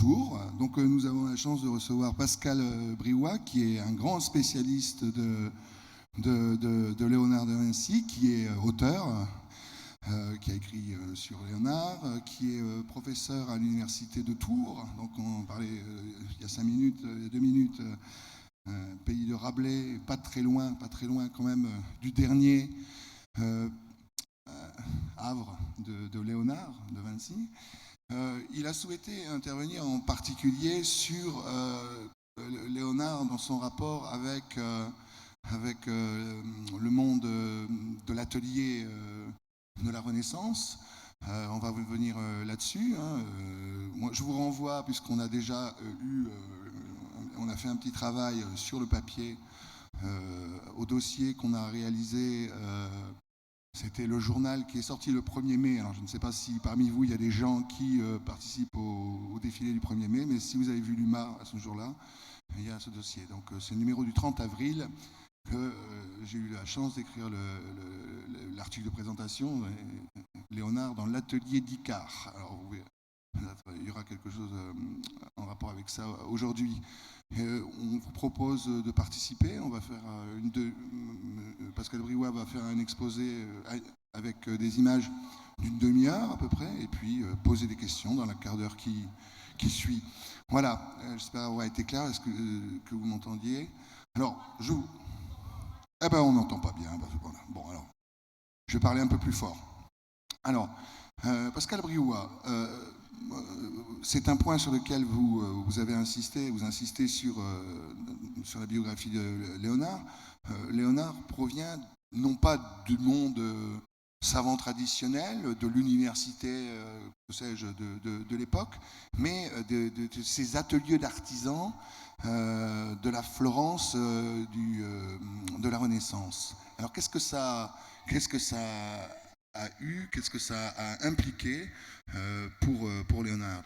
bonjour. Donc nous avons la chance de recevoir Pascal Briouat, qui est un grand spécialiste de Léonard de Vinci, qui est auteur, qui a écrit sur Léonard, qui est professeur à l'université de Tours. Donc on parlait il y a 5 minutes, il y a 2 minutes, pays de Rabelais, pas très loin quand même du dernier Havre de Léonard de Vinci. Il a souhaité intervenir en particulier sur Léonard dans son rapport avec le monde de l'atelier de la Renaissance. On va revenir là-dessus. Moi, je vous renvoie, puisqu'on a déjà on a fait un petit travail sur le papier au dossier qu'on a réalisé. C'était le journal qui est sorti le 1er mai. Alors, je ne sais pas si parmi vous, il y a des gens qui participent au défilé du 1er mai, mais si vous avez vu l'UMA à ce jour-là, il y a ce dossier. Donc, c'est le numéro du 30 avril que j'ai eu la chance d'écrire l'article de présentation, Léonard dans l'atelier d'Icare. Alors, il y aura quelque chose en rapport avec ça aujourd'hui. On vous propose de participer. On va faire Pascal Briouat va faire un exposé avec des images d'une demi-heure à peu près, et puis poser des questions dans la quart d'heure qui suit. Voilà, j'espère avoir été clair. Est-ce que vous m'entendiez? Alors, on n'entend pas bien. Voilà. Bon, alors, je vais parler un peu plus fort. Alors, Pascal Briouat, c'est un point sur lequel vous avez insisté, vous insistez sur la biographie de Léonard. Léonard provient non pas du monde savant traditionnel, de l'université, que sais-je, de l'époque, mais de ces ateliers d'artisans de la Florence de la Renaissance. Alors qu'est-ce que ça a eu, qu'est-ce que ça a impliqué pour Léonard?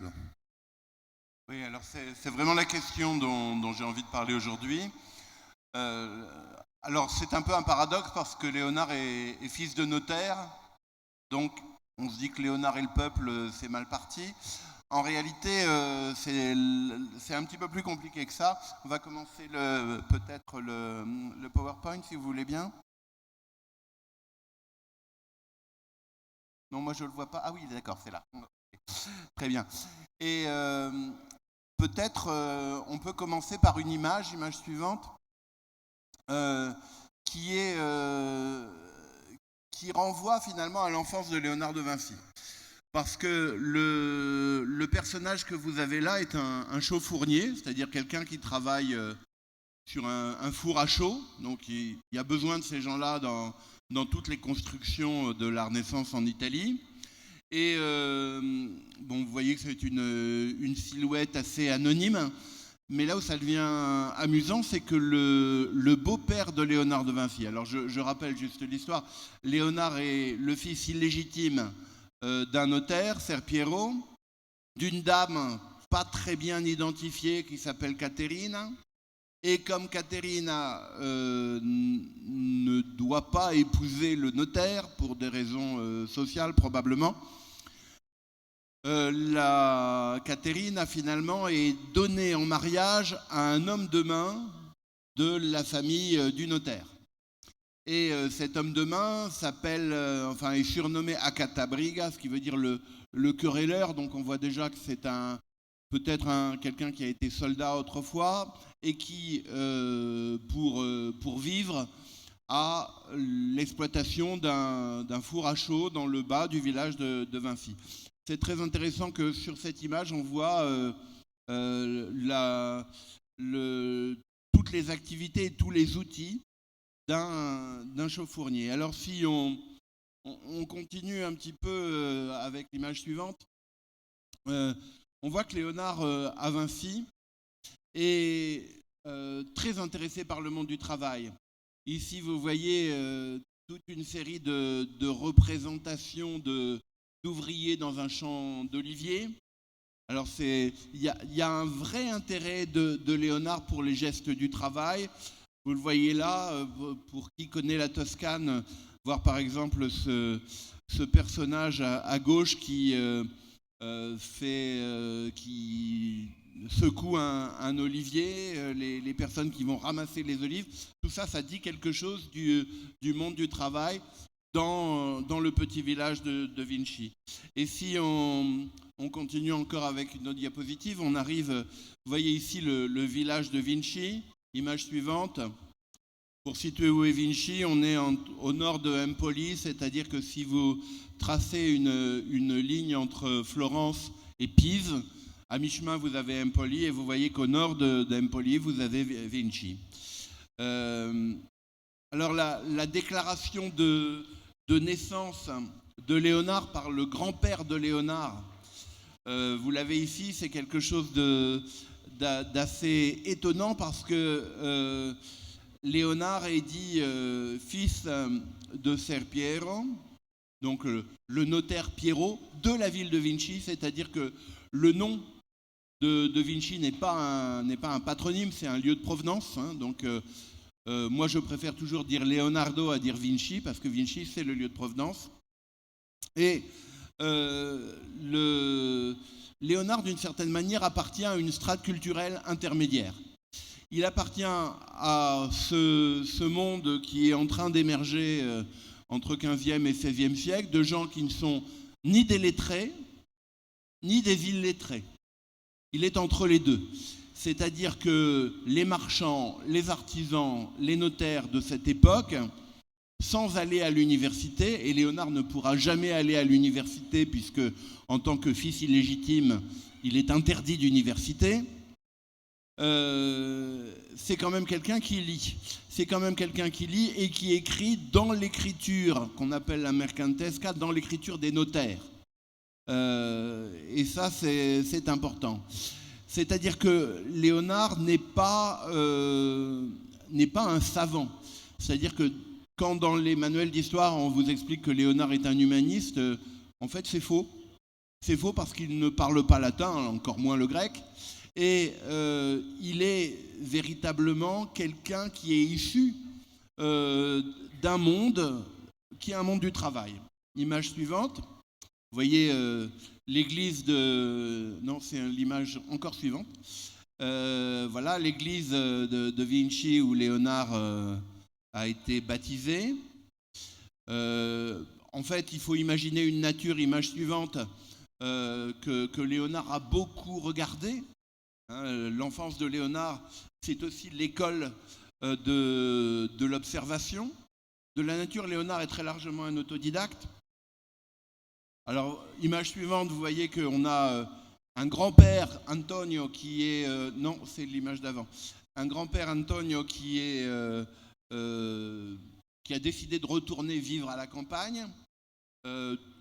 Oui, alors c'est vraiment la question dont j'ai envie de parler aujourd'hui. Alors c'est un peu un paradoxe parce que Léonard est fils de notaire, donc on se dit que Léonard et le peuple, c'est mal parti. En réalité, c'est un petit peu plus compliqué que ça. On va commencer peut-être le PowerPoint si vous voulez bien. Non, moi je ne le vois pas. Ah oui, d'accord, c'est là. Très bien. Et peut-être on peut commencer par une image suivante, qui renvoie finalement à l'enfance de Léonard de Vinci. Parce que le personnage que vous avez là est un chauffournier, c'est-à-dire quelqu'un qui travaille sur un four à chaud. Donc il y a besoin de ces gens-là dans toutes les constructions de la Renaissance en Italie. Et vous voyez que c'est une silhouette assez anonyme. Mais là où ça devient amusant, c'est que le beau-père de Léonard de Vinci, alors je rappelle juste l'histoire, Léonard est le fils illégitime d'un notaire, Ser Piero, d'une dame pas très bien identifiée qui s'appelle Caterina. Et comme Caterina ne doit pas épouser le notaire pour des raisons sociales probablement, la Caterina finalement est donnée en mariage à un homme de main de la famille du notaire. Et cet homme de main est surnommé Acatabriga, ce qui veut dire le querelleur. Donc on voit déjà que c'est peut-être quelqu'un qui a été soldat autrefois et qui, pour vivre, a l'exploitation d'un four à chaud dans le bas du village de Vinci. C'est très intéressant que sur cette image, on voit toutes les activités et tous les outils d'un chauffournier. Alors si on continue un petit peu avec l'image suivante, on voit que Léonard à Vinci est très intéressé par le monde du travail. Ici, vous voyez toute une série de représentations d'ouvriers dans un champ d'olivier. Alors il y a un vrai intérêt de Léonard pour les gestes du travail. Vous le voyez là, pour qui connaît la Toscane, voir par exemple ce personnage à gauche qui qui secoue un olivier, les personnes qui vont ramasser les olives, tout ça, ça dit quelque chose du monde du travail dans le petit village de Vinci. Et si on continue encore avec une autre diapositive, on arrive, vous voyez ici le village de Vinci, image suivante. Pour situer où est Vinci, on est au nord de Empoli, c'est-à-dire que si vous tracez une ligne entre Florence et Pise, à mi-chemin vous avez Empoli et vous voyez qu'au nord d'Empoli vous avez Vinci. Alors la déclaration de naissance de Léonard par le grand-père de Léonard, vous l'avez ici, c'est quelque chose d'assez étonnant parce que Léonard est dit fils de Ser Piero, donc le notaire Piero de la ville de Vinci, c'est-à-dire que le nom de Vinci n'est pas un patronyme, c'est un lieu de provenance. Donc moi je préfère toujours dire Leonardo à dire Vinci, parce que Vinci c'est le lieu de provenance. Et Léonard d'une certaine manière appartient à une strate culturelle intermédiaire. Il appartient à ce monde qui est en train d'émerger entre 15e et 16e siècle, de gens qui ne sont ni des lettrés, ni des illettrés. Il est entre les deux. C'est-à-dire que les marchands, les artisans, les notaires de cette époque, sans aller à l'université, et Léonard ne pourra jamais aller à l'université puisque, en tant que fils illégitime, il est interdit d'université, c'est quand même quelqu'un qui lit. C'est quand même quelqu'un qui lit et qui écrit dans l'écriture qu'on appelle la mercantesca, dans l'écriture des notaires. Et ça, c'est important. C'est-à-dire que Léonard n'est pas un savant. C'est-à-dire que quand dans les manuels d'histoire, on vous explique que Léonard est un humaniste, en fait, c'est faux. C'est faux parce qu'il ne parle pas latin, encore moins le grec. Et il est véritablement quelqu'un qui est issu d'un monde qui est un monde du travail. Image suivante. Vous voyez l'église de... Non, c'est l'image encore suivante. Voilà l'église de Vinci où Léonard a été baptisé. En fait, il faut imaginer une nature, image suivante, que Léonard a beaucoup regardé. L'enfance de Léonard, c'est aussi l'école de l'observation. De la nature, Léonard est très largement un autodidacte. Alors, image suivante, vous voyez qu'on a un grand-père, Antonio, qui est... non, c'est l'image d'avant. Un grand-père, Antonio, qui a décidé de retourner vivre à la campagne.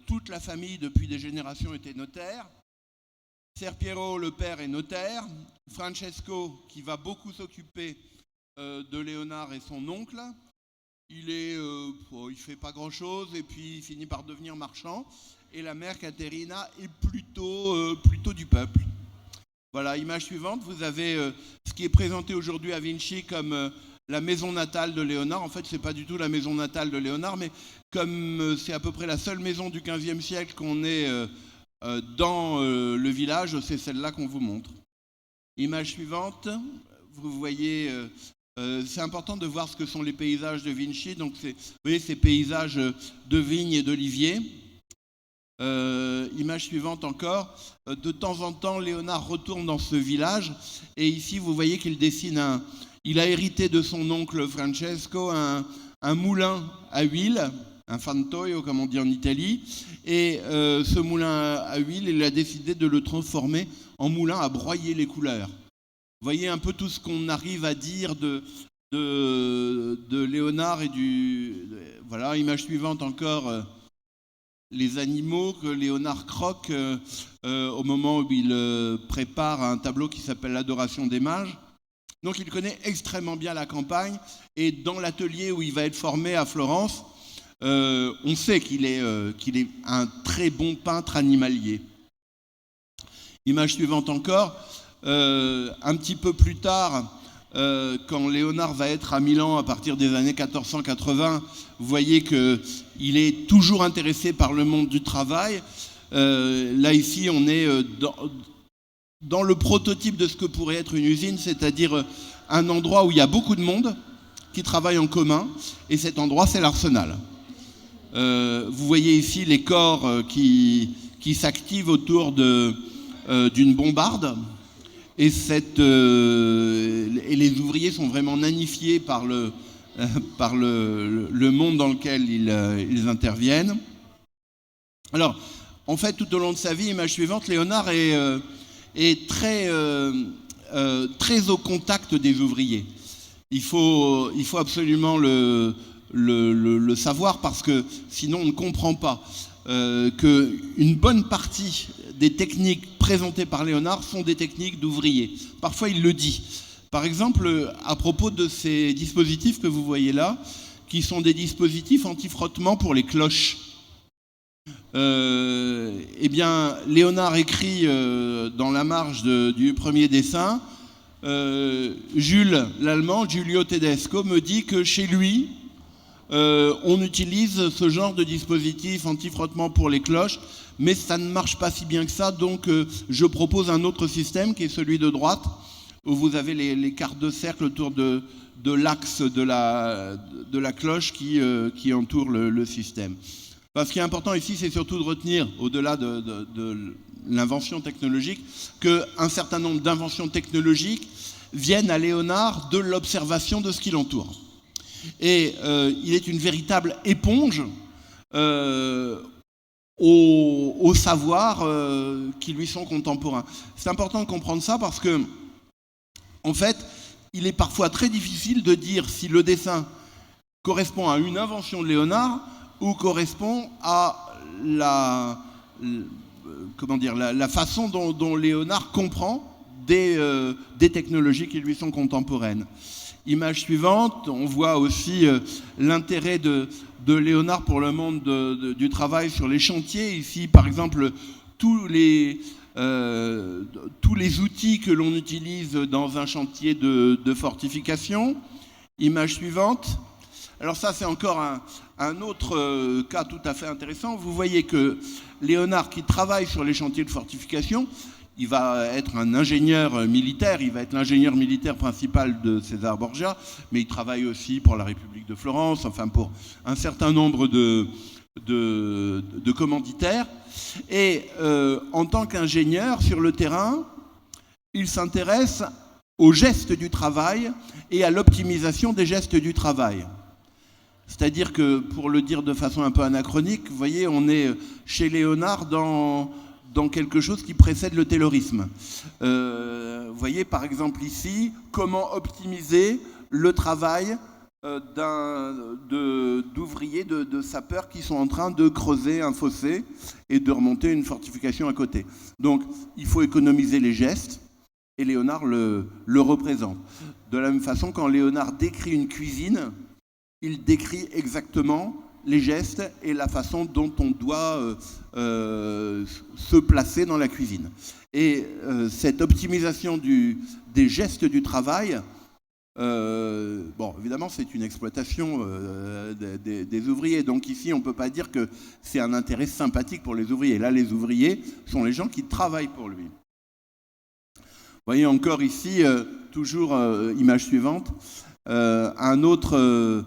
Toute la famille, depuis des générations, était notaire. Ser Piero, le père, est notaire. Francesco, qui va beaucoup s'occuper de Léonard et son oncle, il fait pas grand-chose et puis il finit par devenir marchand. Et la mère, Caterina, est plutôt du peuple. Voilà, image suivante. Vous avez ce qui est présenté aujourd'hui à Vinci comme la maison natale de Léonard. En fait, c'est pas du tout la maison natale de Léonard, mais comme c'est à peu près la seule maison du XVe siècle qu'on ait dans le village, c'est celle-là qu'on vous montre. Image suivante, vous voyez, c'est important de voir ce que sont les paysages de Vinci. Donc, vous voyez ces paysages de vignes et d'oliviers. Image suivante encore, de temps en temps, Léonard retourne dans ce village et ici, vous voyez qu'il dessine il a hérité de son oncle Francesco un moulin à huile, un fantoio comme on dit en Italie, et ce moulin à huile, il a décidé de le transformer en moulin à broyer les couleurs. Vous voyez un peu tout ce qu'on arrive à dire de Léonard et voilà, image suivante encore, les animaux que Léonard croque au moment où il prépare un tableau qui s'appelle l'Adoration des mages. Donc il connaît extrêmement bien la campagne et dans l'atelier où il va être formé à Florence, on sait qu'il est un très bon peintre animalier. Image suivante encore, un petit peu plus tard, quand Léonard va être à Milan à partir des années 1480, vous voyez qu'il est toujours intéressé par le monde du travail. Là, ici, on est dans le prototype de ce que pourrait être une usine, c'est-à-dire un endroit où il y a beaucoup de monde qui travaille en commun, et cet endroit, c'est l'arsenal. Vous voyez ici les corps qui s'activent autour d'une bombarde, et les ouvriers sont vraiment nanifiés par le monde dans lequel ils interviennent. Alors, en fait, tout au long de sa vie, image suivante, Léonard est très au contact des ouvriers. Il faut absolument le savoir, parce que sinon on ne comprend pas qu'une bonne partie des techniques présentées par Léonard sont des techniques d'ouvriers. Parfois il le dit. Par exemple, à propos de ces dispositifs que vous voyez là, qui sont des dispositifs anti-frottement pour les cloches. Eh bien, Léonard écrit dans la marge du premier dessin, Jules, l'Allemand, Giulio Tedesco, me dit que chez lui, on utilise ce genre de dispositif anti-frottement pour les cloches, mais ça ne marche pas si bien que ça, donc je propose un autre système qui est celui de droite, où vous avez les cartes de cercle autour de l'axe de la cloche qui entoure le système. Ce qui est important ici, c'est surtout de retenir, au-delà de l'invention technologique, qu'un certain nombre d'inventions technologiques viennent à Léonard de l'observation de ce qui l'entoure. Et il est une véritable éponge aux savoirs qui lui sont contemporains. C'est important de comprendre ça parce que, en fait, il est parfois très difficile de dire si le dessin correspond à une invention de Léonard ou correspond à la façon dont Léonard comprend des technologies qui lui sont contemporaines. Image suivante, on voit aussi l'intérêt de Léonard pour le monde du travail sur les chantiers. Ici, par exemple, tous les outils que l'on utilise dans un chantier de fortification. Image suivante. Alors ça, c'est encore un autre cas tout à fait intéressant. Vous voyez que Léonard, qui travaille sur les chantiers de fortification, il va être un ingénieur militaire, il va être l'ingénieur militaire principal de César Borgia, mais il travaille aussi pour la République de Florence, enfin pour un certain nombre de commanditaires. Et en tant qu'ingénieur sur le terrain, il s'intéresse aux gestes du travail et à l'optimisation des gestes du travail. C'est-à-dire que, pour le dire de façon un peu anachronique, vous voyez, on est chez Léonard dans quelque chose qui précède le taylorisme. Vous voyez, par exemple ici, comment optimiser le travail d'ouvriers, de sapeurs qui sont en train de creuser un fossé et de remonter une fortification à côté. Donc, il faut économiser les gestes, et Léonard le représente. De la même façon, quand Léonard décrit une cuisine, il décrit exactement les gestes et la façon dont on doit se placer dans la cuisine. Et cette optimisation des gestes du travail, évidemment, c'est une exploitation des ouvriers. Donc ici, on ne peut pas dire que c'est un intérêt sympathique pour les ouvriers. Là, les ouvriers sont les gens qui travaillent pour lui. Vous voyez encore ici, toujours image suivante, un autre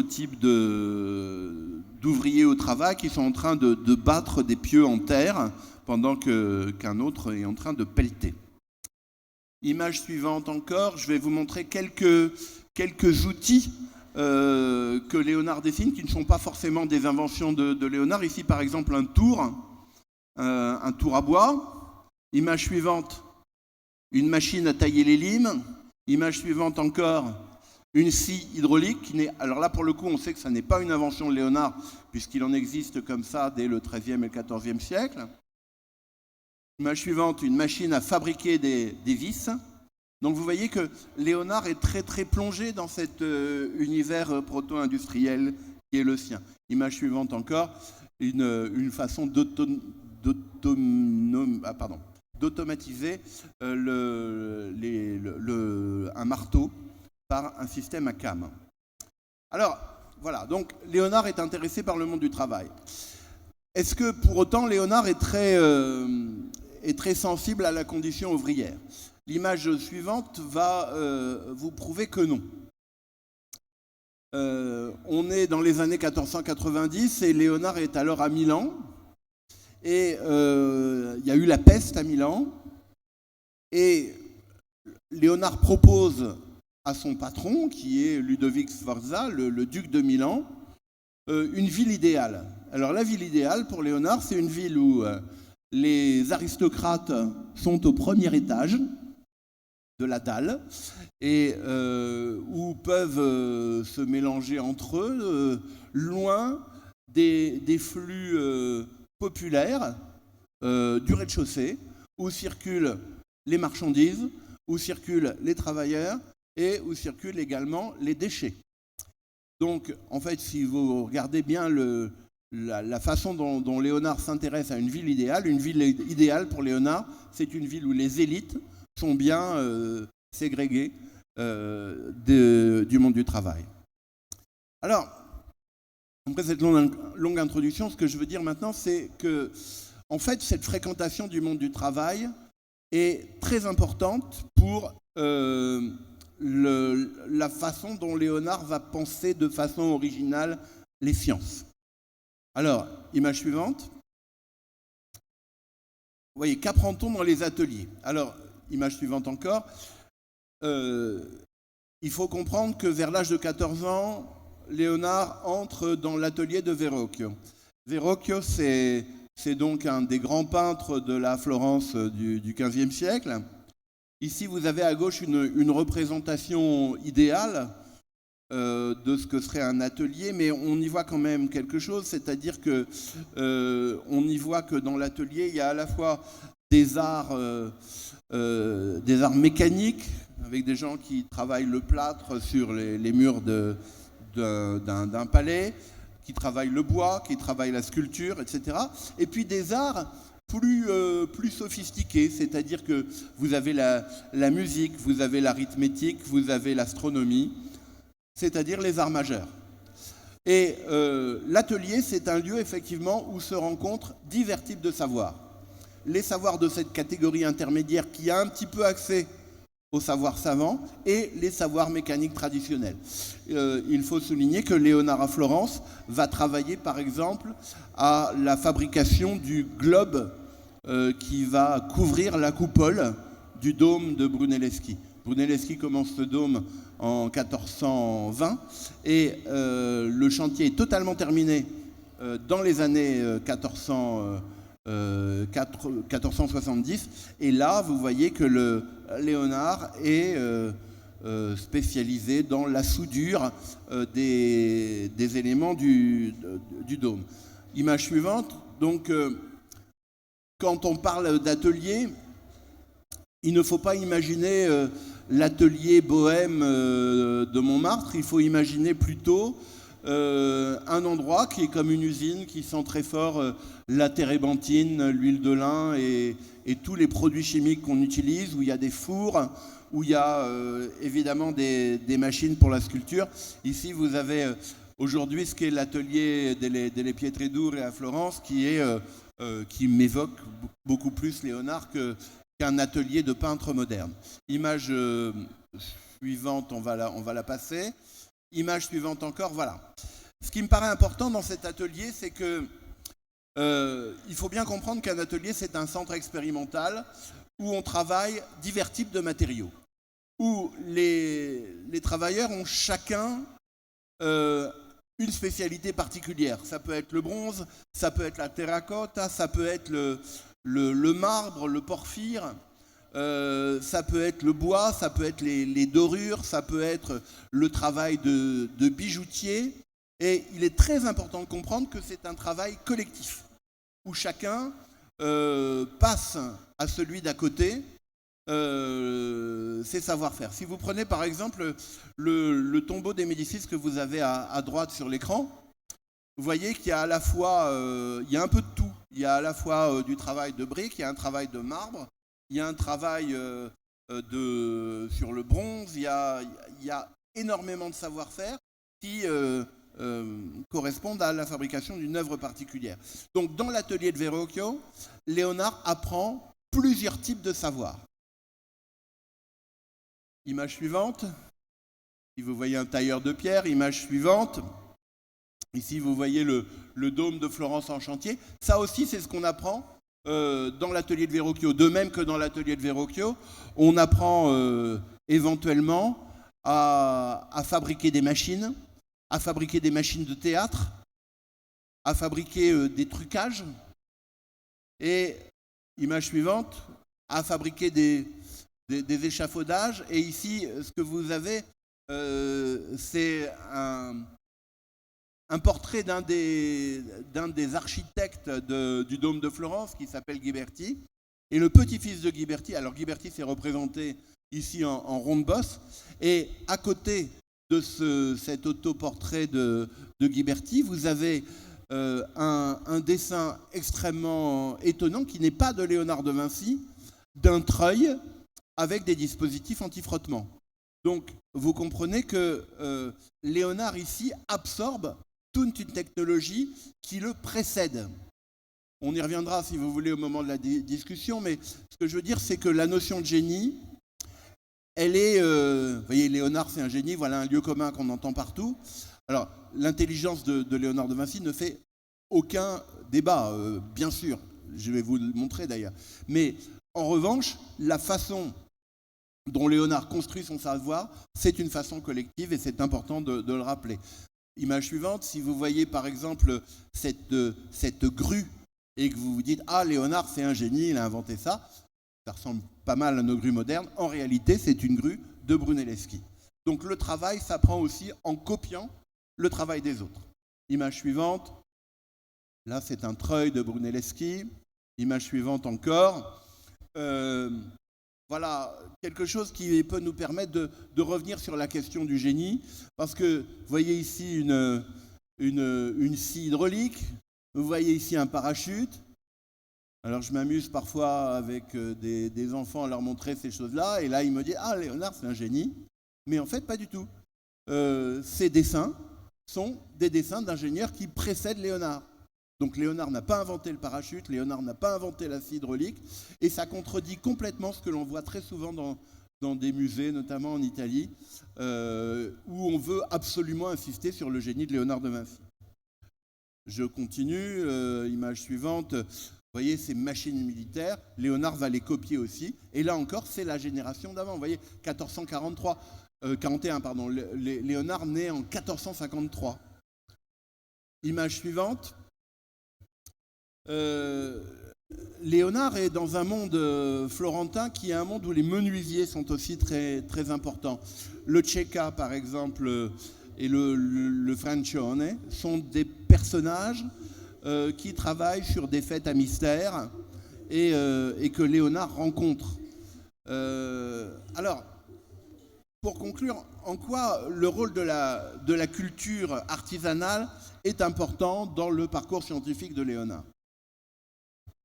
type d'ouvriers au travail qui sont en train de battre des pieux en terre pendant qu'un autre est en train de pelleter. Image suivante encore, je vais vous montrer quelques outils que Léonard dessine qui ne sont pas forcément des inventions de Léonard. Ici par exemple un tour à bois. Image suivante, une machine à tailler les limes. Image suivante encore, une scie hydraulique. Alors là, pour le coup, on sait que ça n'est pas une invention de Léonard, puisqu'il en existe comme ça dès le XIIIe et le XIVe siècle. Image suivante, une machine à fabriquer des vis. Donc vous voyez que Léonard est très très plongé dans cet univers proto-industriel qui est le sien. Image suivante encore, une façon d'automatiser un marteau par un système à cames. Alors, voilà, donc Léonard est intéressé par le monde du travail. Est-ce que pour autant Léonard est très sensible à la condition ouvrière? L'image suivante va vous prouver que non. On est dans les années 1490 et Léonard est alors à Milan. Et il y a eu la peste à Milan. Et Léonard propose à son patron, qui est Ludovic Sforza, le duc de Milan, une ville idéale. Alors la ville idéale pour Léonard, c'est une ville où les aristocrates sont au premier étage de la dalle et où peuvent se mélanger entre eux, loin des flux populaires du rez-de-chaussée, où circulent les marchandises, où circulent les travailleurs et où circulent également les déchets. Donc, en fait, si vous regardez bien la façon dont Léonard s'intéresse à une ville idéale pour Léonard, c'est une ville où les élites sont bien ségrégées du monde du travail. Alors, après cette longue introduction, ce que je veux dire maintenant, c'est que, en fait, cette fréquentation du monde du travail est très importante pour la façon dont Léonard va penser de façon originale les sciences. Alors, image suivante. Vous voyez, qu'apprend-on dans les ateliers? Alors, image suivante encore. Il faut comprendre que vers l'âge de 14 ans, Léonard entre dans l'atelier de Verrocchio. Verrocchio, c'est donc un des grands peintres de la Florence du XVe siècle. Ici, vous avez à gauche une représentation idéale de ce que serait un atelier, mais on y voit quand même quelque chose, c'est-à-dire que on y voit que dans l'atelier, il y a à la fois des arts mécaniques, avec des gens qui travaillent le plâtre sur les murs d'un palais, qui travaillent le bois, qui travaillent la sculpture, etc. Et puis des arts plus sophistiqués, c'est-à-dire que vous avez la musique, vous avez l'arithmétique, vous avez l'astronomie, c'est-à-dire les arts majeurs. Et l'atelier, c'est un lieu effectivement où se rencontrent divers types de savoirs. Les savoirs de cette catégorie intermédiaire qui a un petit peu accès aux savoirs savants et les savoirs mécaniques traditionnels. Il faut souligner que Léonard à Florence va travailler par exemple à la fabrication du globe qui va couvrir la coupole du dôme de Brunelleschi. Brunelleschi commence ce dôme en 1420 et le chantier est totalement terminé dans les années 1470. Et là, vous voyez que Léonard est spécialisé dans la soudure des éléments du dôme. Image suivante. Donc, quand on parle d'atelier, il ne faut pas imaginer l'atelier bohème de Montmartre. Il faut imaginer plutôt un endroit qui est comme une usine, qui sent très fort la térébenthine, l'huile de lin et tous les produits chimiques qu'on utilise, où il y a des fours, où il y a évidemment des machines pour la sculpture. Ici, vous avez aujourd'hui ce qu'est l'atelier delle Pietredure à Florence, qui m'évoque beaucoup plus Léonard qu'un atelier de peintre moderne. Image suivante, on va la passer. Image suivante encore, voilà. Ce qui me paraît important dans cet atelier, c'est que il faut bien comprendre qu'un atelier, c'est un centre expérimental où on travaille divers types de matériaux, où les travailleurs ont chacun une spécialité particulière. Ça peut être le bronze, ça peut être la terracotta, ça peut être le marbre, le porphyre, ça peut être le bois, ça peut être les dorures, ça peut être le travail de bijoutier. Et il est très important de comprendre que c'est un travail collectif, où chacun passe à celui d'à côté ses savoir-faire. Si vous prenez par exemple le tombeau des Médicis que vous avez à droite sur l'écran, vous voyez qu'il y a à la fois, il y a un peu de tout. Il y a à la fois du travail de brique, il y a un travail de marbre, il y a un travail sur le bronze, il y a énormément de savoir-faire qui correspondent à la fabrication d'une œuvre particulière. Donc dans l'atelier de Verrocchio, Léonard apprend plusieurs types de savoirs. Image suivante. Ici vous voyez un tailleur de pierre. Image suivante. Ici vous voyez le dôme de Florence en chantier. Ça aussi c'est ce qu'on apprend dans l'atelier de Verrocchio. De même que dans l'atelier de Verrocchio, on apprend éventuellement à fabriquer des machines, à fabriquer des machines de théâtre, à fabriquer des trucages et, image suivante, à fabriquer des échafaudages. Et ici, ce que vous avez, c'est un portrait d'un des architectes du dôme de Florence qui s'appelle Ghiberti. Et le petit-fils de Ghiberti, alors Ghiberti s'est représenté ici en ronde-bosse, et à côté de cet autoportrait de Ghiberti, vous avez un dessin extrêmement étonnant qui n'est pas de Léonard de Vinci, d'un treuil avec des dispositifs anti-frottement. Donc vous comprenez que Léonard ici absorbe toute une technologie qui le précède. On y reviendra si vous voulez au moment de la discussion, mais ce que je veux dire, c'est que la notion de génie, elle est, vous voyez, Léonard c'est un génie, voilà un lieu commun qu'on entend partout. Alors, l'intelligence de Léonard de Vinci ne fait aucun débat, bien sûr, je vais vous le montrer d'ailleurs. Mais en revanche, la façon dont Léonard construit son savoir, c'est une façon collective et c'est important de le rappeler. Image suivante, si vous voyez par exemple cette grue et que vous vous dites « Ah, Léonard c'est un génie, il a inventé ça », ça ressemble pas mal à nos grues modernes. En réalité, c'est une grue de Brunelleschi. Donc le travail s'apprend aussi en copiant le travail des autres. Image suivante. Là, c'est un treuil de Brunelleschi. Image suivante encore. Voilà, quelque chose qui peut nous permettre de revenir sur la question du génie. Parce que vous voyez ici une scie hydraulique. Vous voyez ici un parachute. Alors je m'amuse parfois avec des enfants à leur montrer ces choses-là, et là ils me disent « Ah, Léonard c'est un génie », mais en fait pas du tout. Ces dessins sont des dessins d'ingénieurs qui précèdent Léonard. Donc Léonard n'a pas inventé le parachute, Léonard n'a pas inventé la scie hydraulique, et ça contredit complètement ce que l'on voit très souvent dans des musées, notamment en Italie, où on veut absolument insister sur le génie de Léonard de Vinci. Je continue, image suivante. Vous voyez, ces machines militaires, Léonard va les copier aussi. Et là encore, c'est la génération d'avant. Vous voyez, 41, pardon. Léonard naît en 1453. Image suivante. Léonard est dans un monde florentin qui est un monde où les menuisiers sont aussi très, très importants. Le Cecca, par exemple, et le Francione sont des personnages qui travaillent sur des fêtes à mystère et que Léonard rencontre. Alors, pour conclure, en quoi le rôle de la culture artisanale est important dans le parcours scientifique de Léonard?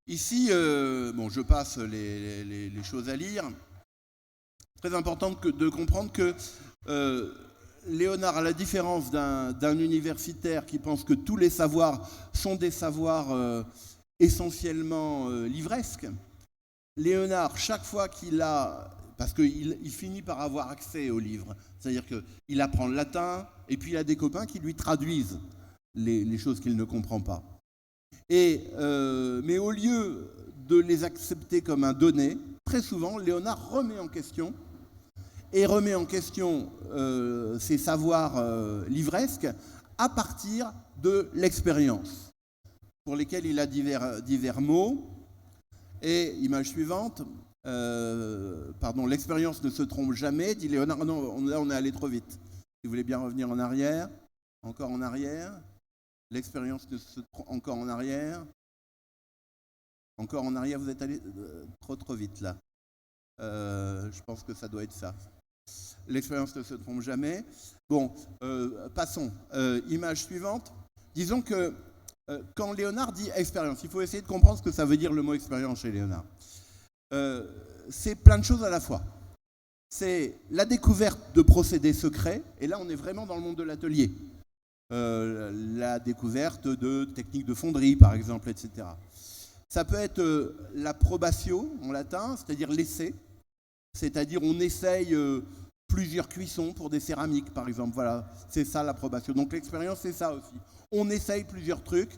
Ici, je passe les choses à lire. Très important de comprendre que Léonard, à la différence d'un universitaire qui pense que tous les savoirs sont des savoirs essentiellement livresques, Léonard, chaque fois qu'il a, parce qu'il finit par avoir accès aux livres, c'est-à-dire qu'il apprend le latin, et puis il a des copains qui lui traduisent les choses qu'il ne comprend pas. Mais au lieu de les accepter comme un donné, très souvent, Léonard remet en question ses savoirs livresques à partir de l'expérience, pour lesquels il a divers mots. Et, image suivante, l'expérience ne se trompe jamais, dit Léonard. Non, là on est allé trop vite. Si vous voulez bien revenir en arrière, encore en arrière. L'expérience ne se trompe, encore en arrière. Encore en arrière, vous êtes allé trop vite là. Je pense que ça doit être ça. L'expérience ne se trompe jamais. Bon, passons. Image suivante. Disons que quand Léonard dit expérience, il faut essayer de comprendre ce que ça veut dire le mot expérience chez Léonard. C'est plein de choses à la fois. C'est la découverte de procédés secrets, et là on est vraiment dans le monde de l'atelier. la découverte de techniques de fonderie, par exemple, etc. Ça peut être la probatio en latin, c'est-à-dire l'essai, c'est-à-dire on essaye plusieurs cuissons pour des céramiques, par exemple. Voilà, c'est ça l'approbation. Donc l'expérience, c'est ça aussi. On essaye plusieurs trucs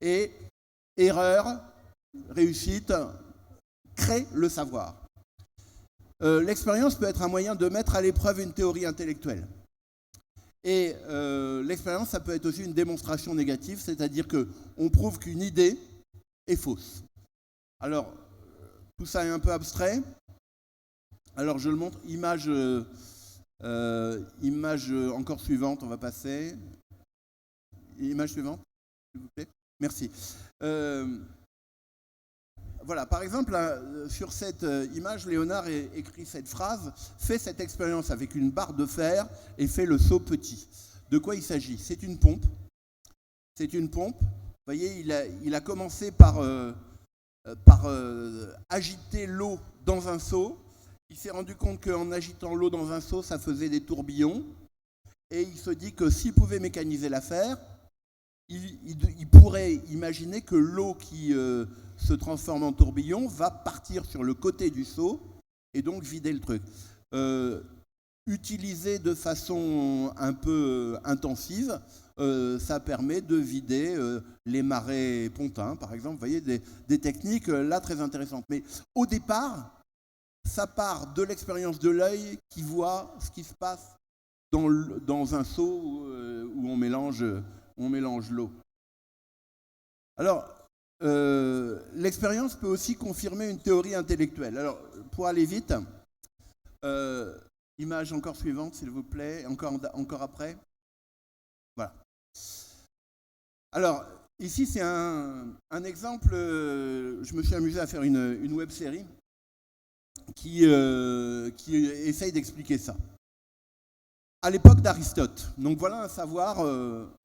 et erreur, réussite, crée le savoir. L'expérience peut être un moyen de mettre à l'épreuve une théorie intellectuelle. Et l'expérience, ça peut être aussi une démonstration négative, c'est-à-dire qu'on prouve qu'une idée est fausse. Alors, tout ça est un peu abstrait. Alors, je le montre. Image encore suivante, on va passer. Image suivante, s'il vous plaît. Merci. Voilà, par exemple, sur cette image, Léonard écrit cette phrase « Fais cette expérience avec une barre de fer et fais le saut petit ». De quoi il s'agit? C'est une pompe. C'est une pompe. Vous voyez, il a commencé par agiter l'eau dans un seau. Il s'est rendu compte qu'en agitant l'eau dans un seau, ça faisait des tourbillons. Et il se dit que s'il pouvait mécaniser l'affaire, il pourrait imaginer que l'eau qui se transforme en tourbillon va partir sur le côté du seau et donc vider le truc. Utilisé de façon un peu intensive, ça permet de vider les marais pontins, par exemple. Vous voyez, des techniques là très intéressantes. Mais au départ, ça part de l'expérience de l'œil qui voit ce qui se passe dans un seau où on mélange l'eau. Alors, l'expérience peut aussi confirmer une théorie intellectuelle. Alors, pour aller vite, image encore suivante, s'il vous plaît, encore après. Voilà. Alors, ici, c'est un exemple, je me suis amusé à faire une web-série qui essaye d'expliquer ça. À l'époque d'Aristote, donc voilà un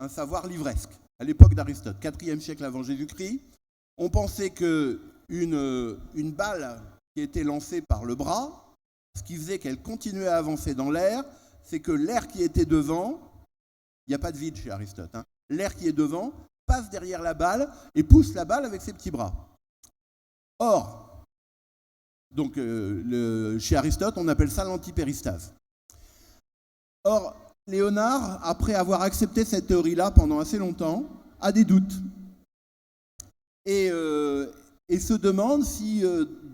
savoir livresque. À l'époque d'Aristote, 4e siècle avant Jésus-Christ, on pensait qu'une balle qui était lancée par le bras, ce qui faisait qu'elle continuait à avancer dans l'air, c'est que l'air qui était devant, il n'y a pas de vide chez Aristote, hein, l'air qui est devant passe derrière la balle et pousse la balle avec ses petits bras. Or, donc chez Aristote, on appelle ça l'antipéristase. Or, Léonard, après avoir accepté cette théorie-là pendant assez longtemps, a des doutes. Et se demande si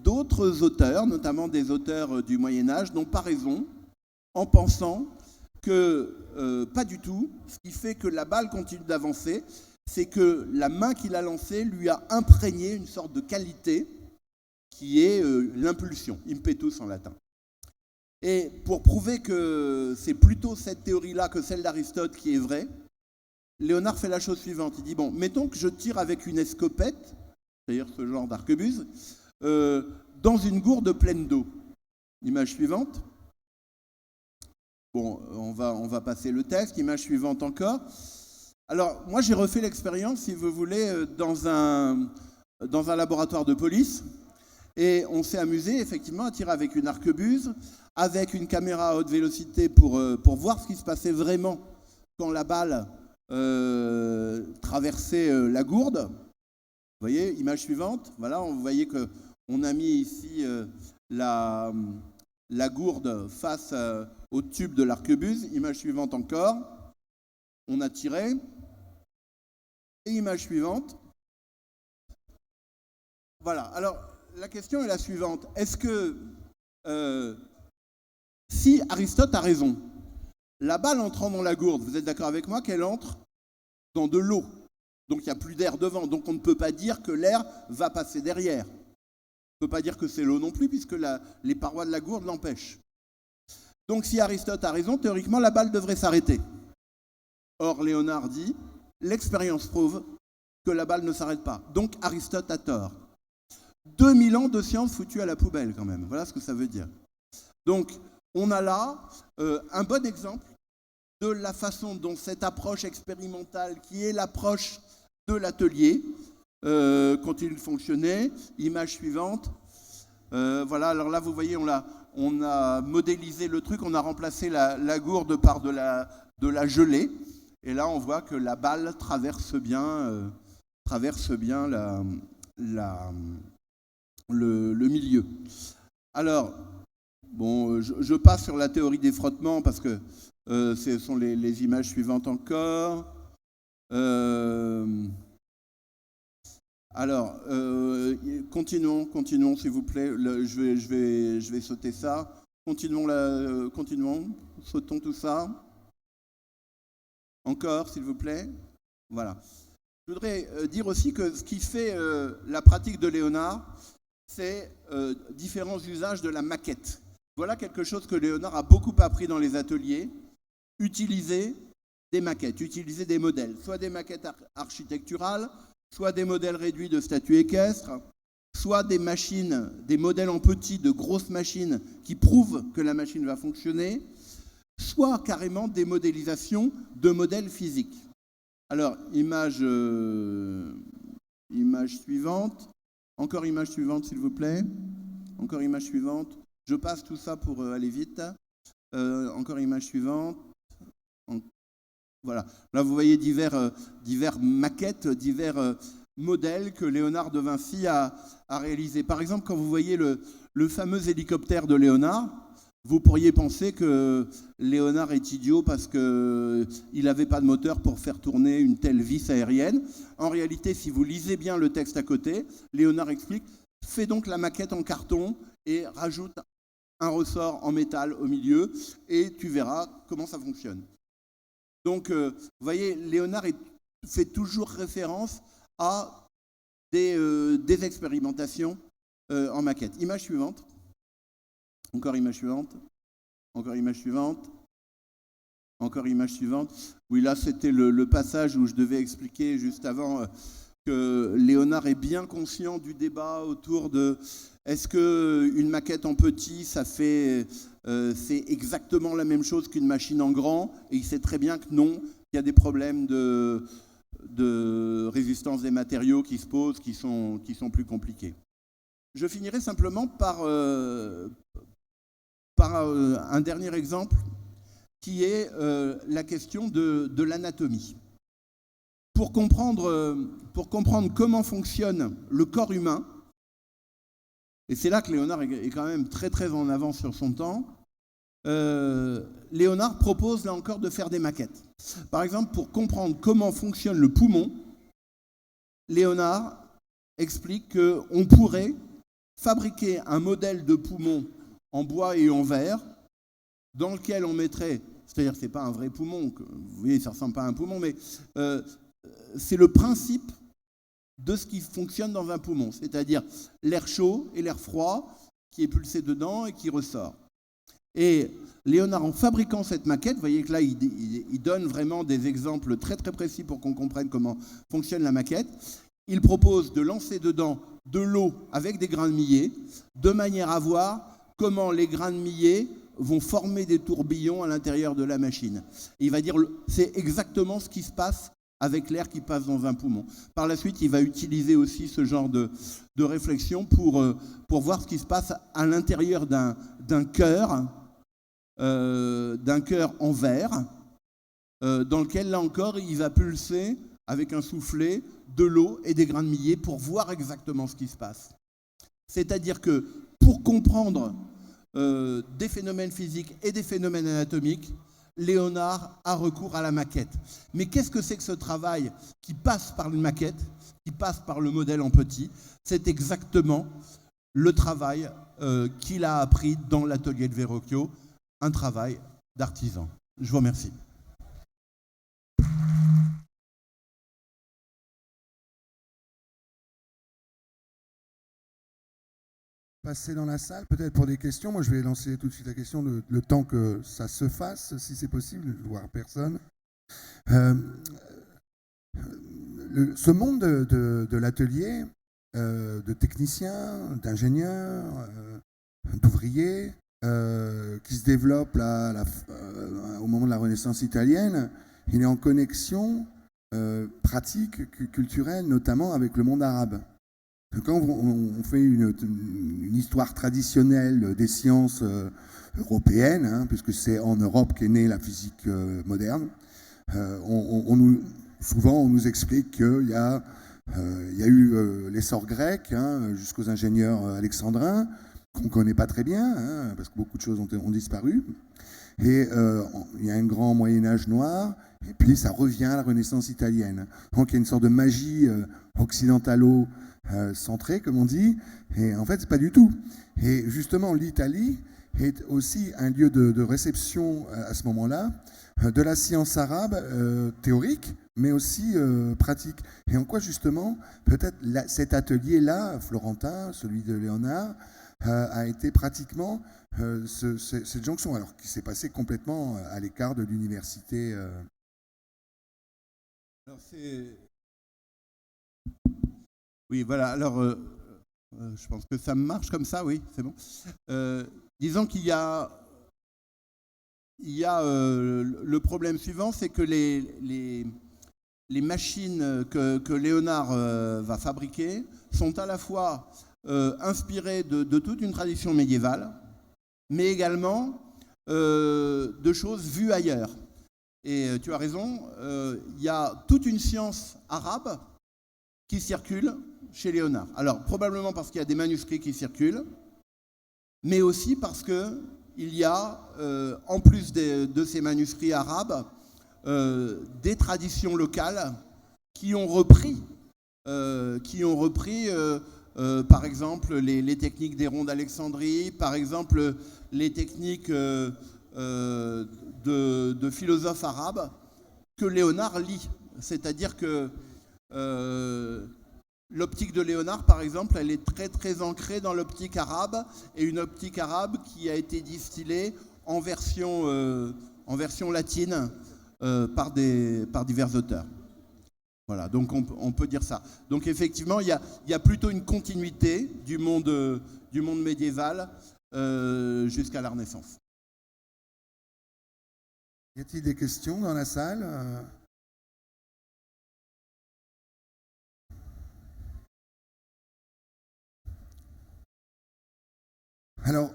d'autres auteurs, notamment des auteurs du Moyen-Âge, n'ont pas raison en pensant que pas du tout. Ce qui fait que la balle continue d'avancer, c'est que la main qu'il a lancée lui a imprégné une sorte de qualité qui est l'impulsion, impetus en latin. Et pour prouver que c'est plutôt cette théorie-là que celle d'Aristote qui est vraie, Léonard fait la chose suivante. Il dit, bon, mettons que je tire avec une escopette, c'est-à-dire ce genre d'arquebuse, dans une gourde pleine d'eau. Image suivante. Bon, on va passer le texte. Image suivante encore. Alors, moi, j'ai refait l'expérience, si vous voulez, dans un laboratoire de police. Et on s'est amusé, effectivement, à tirer avec une arquebuse, avec une caméra à haute vélocité pour voir ce qui se passait vraiment quand la balle traversait la gourde. Vous voyez, image suivante. Voilà, vous voyez qu'on a mis ici la gourde face au tube de l'arquebuse. Image suivante encore. On a tiré. Et image suivante. Voilà, alors la question est la suivante. Est-ce que si Aristote a raison, la balle entrant dans la gourde, vous êtes d'accord avec moi qu'elle entre dans de l'eau? Donc il n'y a plus d'air devant, donc on ne peut pas dire que l'air va passer derrière. On ne peut pas dire que c'est l'eau non plus, puisque les parois de la gourde l'empêchent. Donc si Aristote a raison, théoriquement la balle devrait s'arrêter. Or Léonard dit, l'expérience prouve que la balle ne s'arrête pas. Donc Aristote a tort. 2000 ans de science foutue à la poubelle quand même, voilà ce que ça veut dire. Donc on a là un bon exemple de la façon dont cette approche expérimentale, qui est l'approche de l'atelier, continue de fonctionner. Image suivante. Voilà, alors là vous voyez, on a modélisé le truc, on a remplacé la gourde par de la gelée. Et là, on voit que la balle traverse bien le milieu. Alors, bon, je passe sur la théorie des frottements parce que ce sont les images suivantes encore. Alors, continuons s'il vous plaît. Je vais sauter ça. Continuons, sautons tout ça. Encore, s'il vous plaît. Voilà. Je voudrais dire aussi que ce qui fait la pratique de Léonard, c'est différents usages de la maquette. Voilà quelque chose que Léonard a beaucoup appris dans les ateliers. Utiliser des maquettes, utiliser des modèles, soit des maquettes architecturales, soit des modèles réduits de statues équestres, soit des machines, des modèles en petit de grosses machines qui prouvent que la machine va fonctionner, soit carrément des modélisations de modèles physiques. Alors, image suivante. Encore image suivante, s'il vous plaît. Encore image suivante. Je passe tout ça pour aller vite. Encore image suivante. Voilà. Là, vous voyez divers maquettes, divers modèles que Léonard de Vinci a réalisés. Par exemple, quand vous voyez le fameux hélicoptère de Léonard, vous pourriez penser que Léonard est idiot parce qu'il n'avait pas de moteur pour faire tourner une telle vis aérienne. En réalité, si vous lisez bien le texte à côté, Léonard explique « Fais donc la maquette en carton et rajoute un ressort en métal au milieu et tu verras comment ça fonctionne. » Donc, vous voyez, Léonard fait toujours référence à des expérimentations en maquette. Image suivante. Encore image suivante. Encore image suivante. Encore image suivante. Oui, là, c'était le passage où je devais expliquer juste avant que Léonard est bien conscient du débat autour de est-ce qu'une maquette en petit, c'est exactement la même chose qu'une machine en grand, et il sait très bien que non, il y a des problèmes de résistance des matériaux qui se posent, qui sont plus compliqués. Je finirai simplement par un dernier exemple qui est la question de l'anatomie. Pour comprendre comment fonctionne le corps humain, et c'est là que Léonard est quand même très très en avance sur son temps, Léonard propose là encore de faire des maquettes. Par exemple, pour comprendre comment fonctionne le poumon, Léonard explique qu'on pourrait fabriquer un modèle de poumon en bois et en verre, dans lequel on mettrait, c'est-à-dire que ce n'est pas un vrai poumon, vous voyez, ça ne ressemble pas à un poumon, mais c'est le principe de ce qui fonctionne dans un poumon, c'est-à-dire l'air chaud et l'air froid qui est pulsé dedans et qui ressort. Et Léonard, en fabriquant cette maquette, vous voyez que là, il donne vraiment des exemples très très précis pour qu'on comprenne comment fonctionne la maquette. Il propose de lancer dedans de l'eau avec des grains de millet, de manière à voir comment les grains de millet vont former des tourbillons à l'intérieur de la machine. Et il va dire, c'est exactement ce qui se passe avec l'air qui passe dans un poumon. Par la suite, il va utiliser aussi ce genre de réflexion pour voir ce qui se passe à l'intérieur d'un cœur en verre, dans lequel, là encore, il va pulser avec un soufflet de l'eau et des grains de millet pour voir exactement ce qui se passe. C'est-à-dire que pour comprendre des phénomènes physiques et des phénomènes anatomiques, Léonard a recours à la maquette. Mais qu'est-ce que c'est que ce travail qui passe par une maquette, qui passe par le modèle en petit? C'est exactement le travail qu'il a appris dans l'atelier de Verrocchio, un travail d'artisan. Je vous remercie. Passer dans la salle, peut-être pour des questions. Moi, je vais lancer tout de suite la question, le temps que ça se fasse, si c'est possible, voir personne. Ce monde de l'atelier, de techniciens, d'ingénieurs, d'ouvriers, qui se développe là, au moment de la Renaissance italienne, il est en connexion pratique, culturelle, notamment avec le monde arabe. Quand on fait une histoire traditionnelle des sciences européennes, puisque c'est en Europe qu'est née la physique moderne, Souvent, on nous explique qu'il y a eu l'essor grec, hein, jusqu'aux ingénieurs alexandrins, qu'on ne connaît pas très bien, hein, parce que beaucoup de choses ont disparu. Et il y a un grand Moyen-Âge noir, et puis ça revient à la Renaissance italienne. Donc il y a une sorte de magie occidentalo-centrée, comme on dit, et en fait, c'est pas du tout. Et justement, l'Italie est aussi un lieu de réception à ce moment-là de la science arabe théorique, mais aussi pratique. Et en quoi, justement, peut-être cet atelier-là, florentin, celui de Léonard, a été pratiquement cette jonction, alors qui s'est passé complètement à l'écart de l'université. Alors oui, voilà. Alors, je pense que ça marche comme ça, oui, c'est bon. Disons qu'il y a le problème suivant, c'est que les machines que Léonard va fabriquer sont à la fois inspirées de toute une tradition médiévale, mais également de choses vues ailleurs. Et tu as raison, il y a toute une science arabe qui circule chez Léonard. Alors, probablement parce qu'il y a des manuscrits qui circulent, mais aussi parce qu'il y a, en plus de ces manuscrits arabes, des traditions locales qui ont repris par exemple, les techniques des ronds d'Alexandrie, par exemple, les techniques de philosophes arabes que Léonard lit. C'est-à-dire que l'optique de Léonard, par exemple, elle est très très ancrée dans l'optique arabe, et une optique arabe qui a été distillée en version latine par divers auteurs. Voilà, donc on peut dire ça. Donc effectivement, il y a plutôt une continuité du monde médiéval jusqu'à la Renaissance. Y a-t-il des questions dans la salle ? Alors,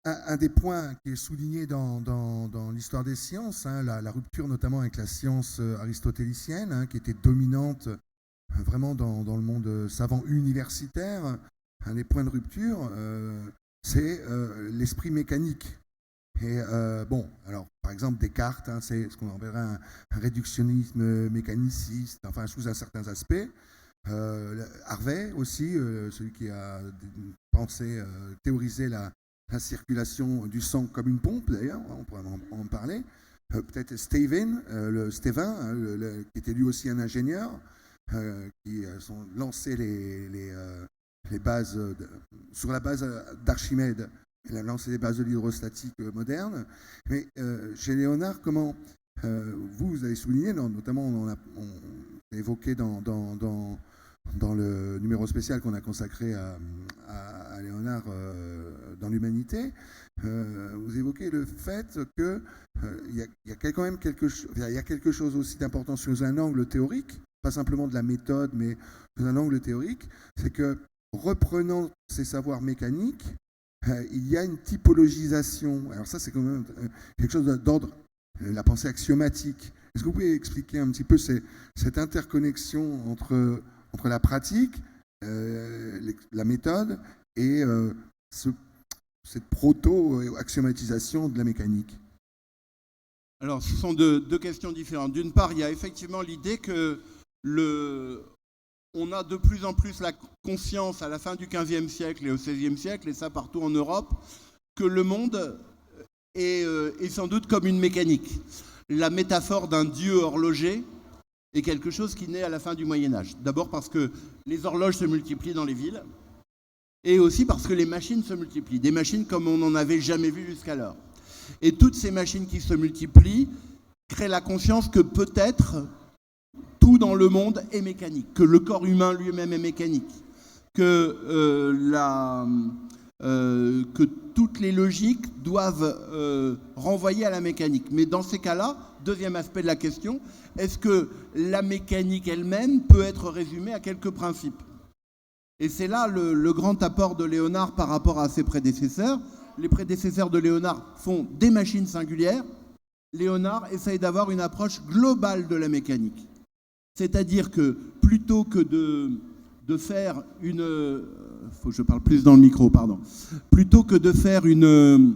un des points qui est souligné dans l'histoire des sciences, hein, la rupture notamment avec la science aristotélicienne, hein, qui était dominante vraiment dans le monde savant universitaire, un des points de rupture, c'est l'esprit mécanique. Et bon, alors par exemple Descartes, hein, c'est ce qu'on appellerait un réductionnisme mécaniciste, enfin sous un certain aspect. Harvey aussi, celui qui a pensé, théorisé la circulation du sang comme une pompe, d'ailleurs, on pourrait en parler. Peut-être Stevin, qui était lui aussi un ingénieur, qui ont lancé les bases, sur la base d'Archimède, il a lancé les bases de l'hydrostatique moderne. Mais chez Léonard, comment vous avez souligné, notamment on a évoqué dans le numéro spécial qu'on a consacré à Léonard dans l'humanité, vous évoquez le fait qu'il y a quand même quelque chose aussi d'important sous un angle théorique, pas simplement de la méthode, mais sous un angle théorique, c'est que reprenant ces savoirs mécaniques, il y a une typologisation. Alors ça, c'est quand même quelque chose d'ordre la pensée axiomatique. Est-ce que vous pouvez expliquer un petit peu cette interconnexion entre la pratique, la méthode et cette proto-axiomatisation de la mécanique? Alors, ce sont deux questions différentes. D'une part, il y a effectivement l'idée que on a de plus en plus la conscience à la fin du XVe siècle et au XVIe siècle, et ça partout en Europe, que le monde est sans doute comme une mécanique. La métaphore d'un dieu horloger est quelque chose qui naît à la fin du Moyen-Âge. D'abord parce que les horloges se multiplient dans les villes, et aussi parce que les machines se multiplient, des machines comme on n'en avait jamais vu jusqu'alors. Et toutes ces machines qui se multiplient créent la conscience que peut-être tout dans le monde est mécanique, que le corps humain lui-même est mécanique, que toutes les logiques doivent renvoyer à la mécanique. Mais dans ces cas-là, deuxième aspect de la question, est-ce que la mécanique elle-même peut être résumée à quelques principes ? Et c'est là le grand apport de Léonard par rapport à ses prédécesseurs. Les prédécesseurs de Léonard font des machines singulières. Léonard essaye d'avoir une approche globale de la mécanique. C'est-à-dire que plutôt que de faire une... faut que je parle plus dans le micro, pardon. Plutôt que de faire une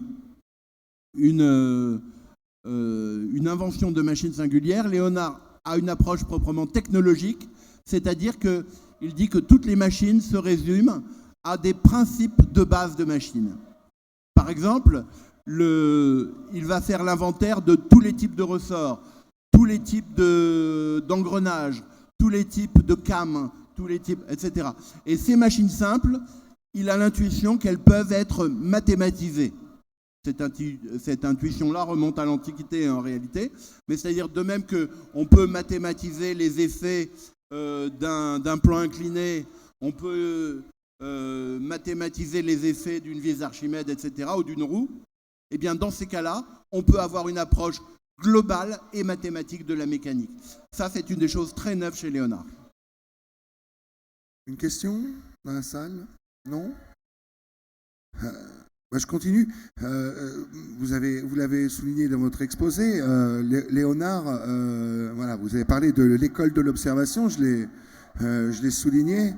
invention de machine singulière, Léonard a une approche proprement technologique, c'est-à-dire qu'il dit que toutes les machines se résument à des principes de base de machine. Par exemple, il va faire l'inventaire de tous les types de ressorts, tous les types d'engrenages, tous les types de cames, tous les types, etc. Et ces machines simples, il a l'intuition qu'elles peuvent être mathématisées. Cette intuition-là remonte à l'Antiquité en réalité, mais c'est-à-dire de même qu'on peut mathématiser les effets d'un plan incliné, on peut mathématiser les effets d'une vis d'Archimède, etc., ou d'une roue, eh bien dans ces cas-là, on peut avoir une approche globale et mathématique de la mécanique. Ça, c'est une des choses très neuves chez Léonard. Une question dans la salle? Non? Je continue. Vous l'avez souligné dans votre exposé, Léonard, voilà, vous avez parlé de l'école de l'observation, je l'ai souligné.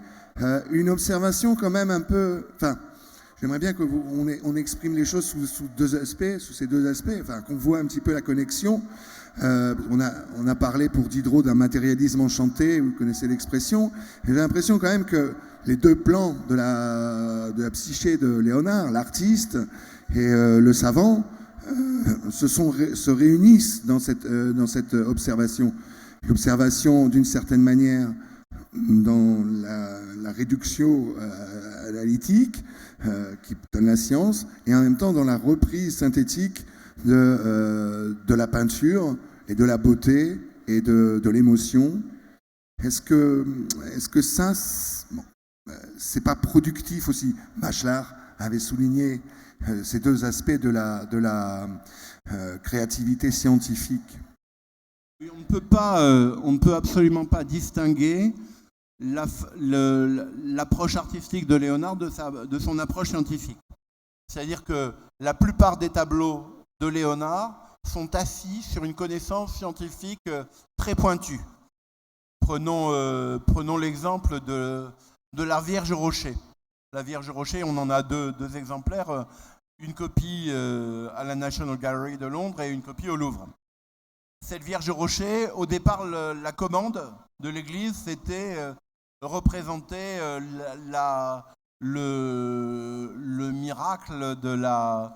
Une observation quand même un peu... Enfin, j'aimerais bien qu'on exprime les choses sous ces deux aspects, enfin, qu'on voit un petit peu la connexion. On a parlé pour Diderot d'un matérialisme enchanté, vous connaissez l'expression. J'ai l'impression quand même que les deux plans de la psyché de Léonard, l'artiste et le savant, se réunissent dans cette observation. L'observation, d'une certaine manière, dans la réduction analytique qui donne la science, et en même temps dans la reprise synthétique de la peinture et de la beauté et de l'émotion. Est-ce que ça, c'est pas productif aussi? Bachelard avait souligné ces deux aspects de la créativité scientifique. On ne peut absolument pas distinguer l'approche artistique de Léonard de son approche scientifique. C'est-à-dire que la plupart des tableaux de Léonard sont assis sur une connaissance scientifique très pointue. Prenons l'exemple de la Vierge Rocher. La Vierge Rocher, on en a deux exemplaires, une copie à la National Gallery de Londres et une copie au Louvre. Cette Vierge Rocher, au départ, la commande de l'Église, c'était représenter le miracle de la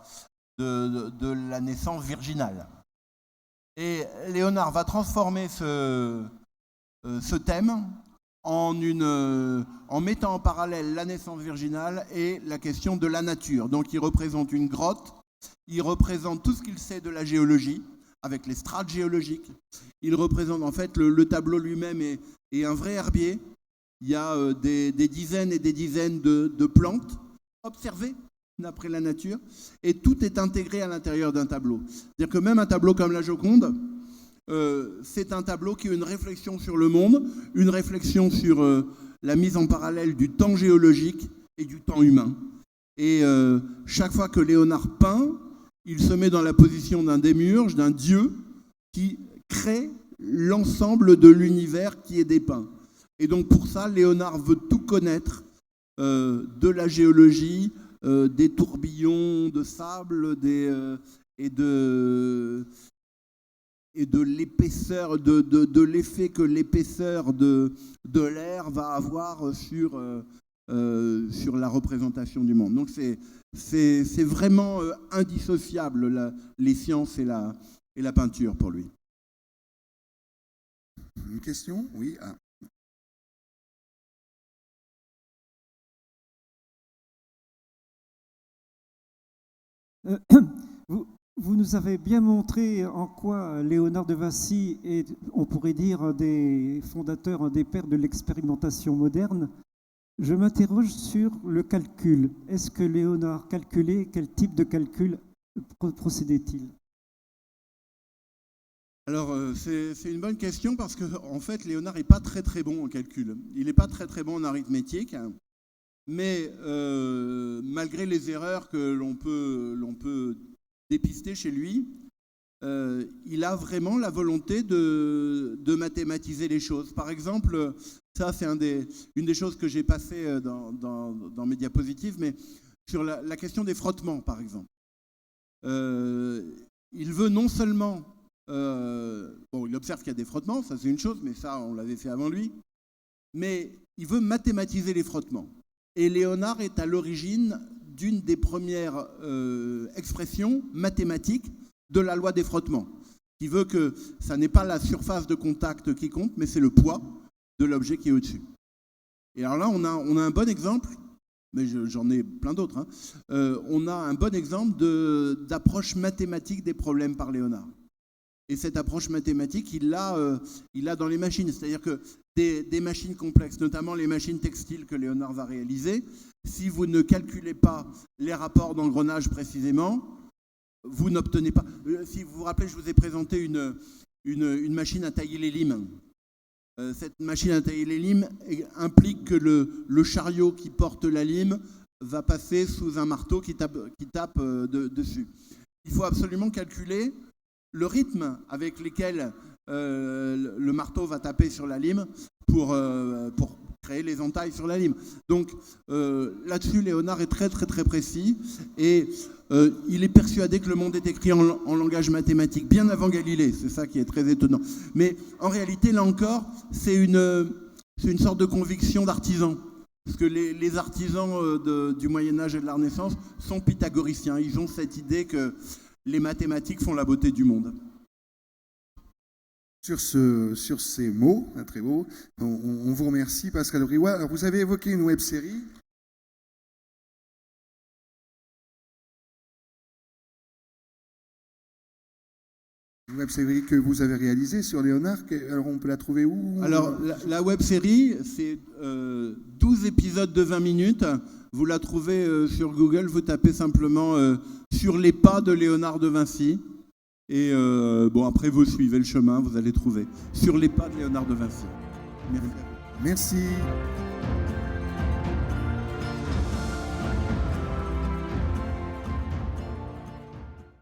naissance virginale. Et Léonard va transformer ce thème en mettant en parallèle la naissance virginale et la question de la nature. Donc il représente une grotte, il représente tout ce qu'il sait de la géologie, avec les strates géologiques. Il représente en fait le tableau lui-même est un vrai herbier. Il y a des dizaines et des dizaines de plantes observées d'après la nature, et tout est intégré à l'intérieur d'un tableau. C'est-à-dire que même un tableau comme la Joconde, c'est un tableau qui a une réflexion sur le monde, une réflexion sur la mise en parallèle du temps géologique et du temps humain. Et chaque fois que Léonard peint, il se met dans la position d'un démiurge, d'un dieu qui crée l'ensemble de l'univers qui est dépeint. Et donc pour ça, Léonard veut tout connaître de la géologie, des tourbillons de sable et de l'épaisseur, de l'effet que l'épaisseur de l'air va avoir sur la représentation du monde. Donc c'est vraiment indissociable les sciences et la peinture pour lui. Une question? Oui. Vous nous avez bien montré en quoi Léonard de Vinci est, on pourrait dire, un des fondateurs, un des pères de l'expérimentation moderne. Je m'interroge sur le calcul. Est-ce que Léonard calculait? Quel type de calcul procédait-il? Alors, c'est une bonne question parce qu'en fait, Léonard n'est pas très très bon en calcul. Il n'est pas très très bon en arithmétique, mais malgré les erreurs que l'on peut dépister chez lui, il a vraiment la volonté de mathématiser les choses. Par exemple, ça c'est une des choses que j'ai passées dans mes diapositives, mais sur la question des frottements, par exemple. Il veut non seulement... il observe qu'il y a des frottements, ça c'est une chose, mais ça on l'avait fait avant lui, mais il veut mathématiser les frottements. Et Léonard est à l'origine d'une des premières expressions mathématiques de la loi des frottements, qui veut que ça n'est pas la surface de contact qui compte, mais c'est le poids de l'objet qui est au-dessus. Et alors là, on a un bon exemple, mais j'en ai plein d'autres, hein. On a un bon exemple d'approche mathématique des problèmes par Léonard. Et cette approche mathématique, il l'a dans les machines. C'est-à-dire que des machines complexes, notamment les machines textiles que Léonard va réaliser, si vous ne calculez pas les rapports d'engrenage précisément, vous n'obtenez pas... Si vous vous rappelez, je vous ai présenté une machine à tailler les limes. Cette machine à tailler les limes implique que le chariot qui porte la lime va passer sous un marteau qui tape dessus. Il faut absolument calculer le rythme avec lequel le marteau va taper sur la lime pour créer les entailles sur la lime. Donc là-dessus, Léonard est très très très précis et il est persuadé que le monde est écrit en langage mathématique, bien avant Galilée, c'est ça qui est très étonnant. Mais en réalité, là encore, c'est une sorte de conviction d'artisan. Parce que les artisans du Moyen-Âge et de la Renaissance sont pythagoriciens. Ils ont cette idée que les mathématiques font la beauté du monde. Sur ces mots, hein, très beaux, on vous remercie, Pascal Briouat. Alors, vous avez évoqué une web-série. Une web-série que vous avez réalisée sur Léonard. Alors, on peut la trouver où? Alors, la web-série, c'est 12 épisodes de 20 minutes. Vous la trouvez sur Google, vous tapez simplement sur les pas de Léonard de Vinci. Et après, vous suivez le chemin, vous allez trouver sur les pas de Léonard de Vinci. Merci. Merci.